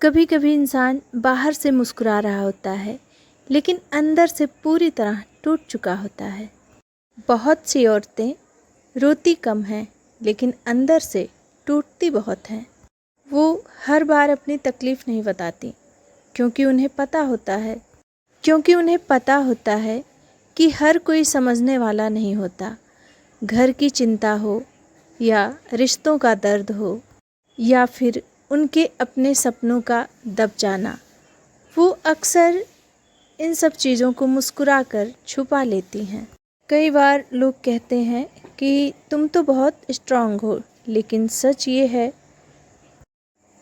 कभी कभी इंसान बाहर से मुस्कुरा रहा होता है लेकिन अंदर से पूरी तरह टूट चुका होता है। बहुत सी औरतें रोती कम हैं लेकिन अंदर से टूटती बहुत हैं। वो हर बार अपनी तकलीफ़ नहीं बताती क्योंकि उन्हें पता होता है कि हर कोई समझने वाला नहीं होता। घर की चिंता हो या रिश्तों का दर्द हो या फिर उनके अपने सपनों का दब जाना, वो अक्सर इन सब चीज़ों को मुस्कुराकर छुपा लेती हैं। कई बार लोग कहते हैं कि तुम तो बहुत स्ट्रांग हो, लेकिन सच ये है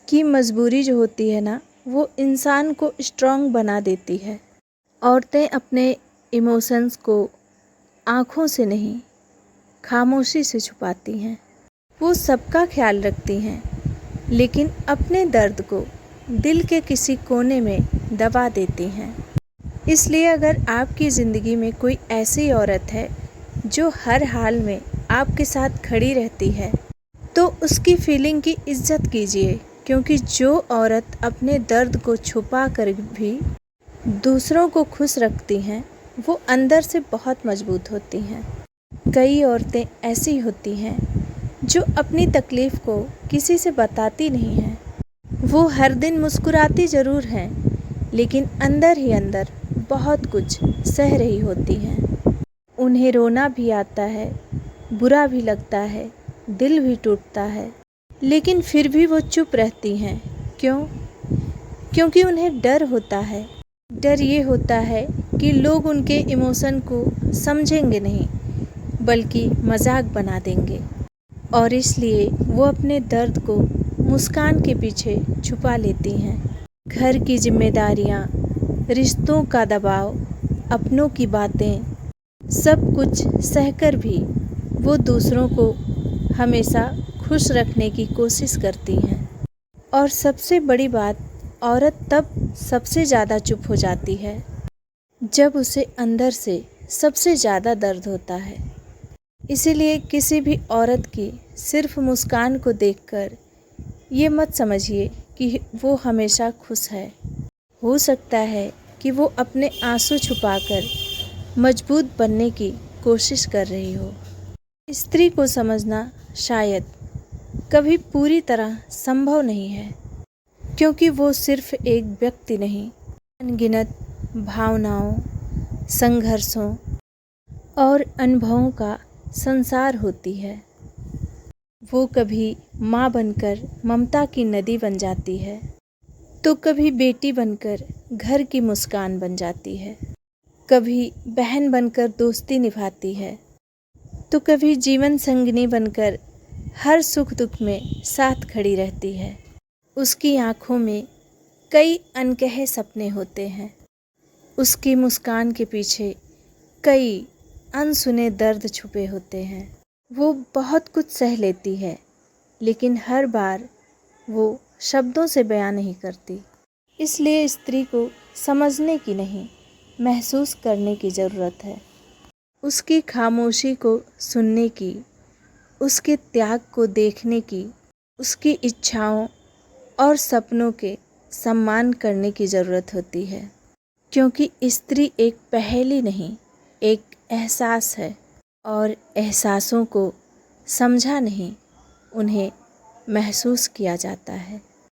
कि मजबूरी जो होती है ना, वो इंसान को स्ट्रांग बना देती है। औरतें अपने इमोशंस को आँखों से नहीं, खामोशी से छुपाती हैं। वो सबका ख्याल रखती हैं लेकिन अपने दर्द को दिल के किसी कोने में दबा देती हैं। इसलिए अगर आपकी ज़िंदगी में कोई ऐसी औरत है जो हर हाल में आपके साथ खड़ी रहती है, तो उसकी फीलिंग की इज्जत कीजिए, क्योंकि जो औरत अपने दर्द को छुपा कर भी दूसरों को खुश रखती हैं, वो अंदर से बहुत मजबूत होती हैं। कई औरतें ऐसी होती हैं जो अपनी तकलीफ़ को किसी से बताती नहीं हैं। वो हर दिन मुस्कुराती ज़रूर हैं लेकिन अंदर ही अंदर बहुत कुछ सह रही होती हैं। उन्हें रोना भी आता है, बुरा भी लगता है, दिल भी टूटता है, लेकिन फिर भी वो चुप रहती हैं। क्यों? क्योंकि उन्हें डर होता है। डर ये होता है कि लोग उनके इमोशन को समझेंगे नहीं, बल्कि मजाक बना देंगे, और इसलिए वो अपने दर्द को मुस्कान के पीछे छुपा लेती हैं। घर की जिम्मेदारियाँ, रिश्तों का दबाव, अपनों की बातें, सब कुछ सहकर भी वो दूसरों को हमेशा खुश रखने की कोशिश करती हैं। और सबसे बड़ी बात, औरत तब सबसे ज़्यादा चुप हो जाती है जब उसे अंदर से सबसे ज़्यादा दर्द होता है। इसीलिए किसी भी औरत की सिर्फ मुस्कान को देखकर ये मत समझिए कि वो हमेशा खुश है। हो सकता है कि वो अपने आंसू छुपाकर मजबूत बनने की कोशिश कर रही हो। स्त्री को समझना शायद कभी पूरी तरह संभव नहीं है, क्योंकि वो सिर्फ एक व्यक्ति नहीं, अनगिनत भावनाओं, संघर्षों और अनुभवों का संसार होती है। वो कभी माँ बनकर ममता की नदी बन जाती है, तो कभी बेटी बनकर घर की मुस्कान बन जाती है, कभी बहन बनकर दोस्ती निभाती है, तो कभी जीवन संगिनी बनकर हर सुख दुख में साथ खड़ी रहती है। उसकी आँखों में कई अनकहे सपने होते हैं। उसकी मुस्कान के पीछे कई अनसुने दर्द छुपे होते हैं। वो बहुत कुछ सह लेती है, लेकिन हर बार वो शब्दों से बयां नहीं करती। इसलिए स्त्री को समझने की नहीं, महसूस करने की ज़रूरत है। उसकी खामोशी को सुनने की, उसके त्याग को देखने की, उसकी इच्छाओं और सपनों के सम्मान करने की ज़रूरत होती है। क्योंकि स्त्री एक पहेली नहीं, एक एहसास है, और एहसासों को समझा नहीं, उन्हें महसूस किया जाता है।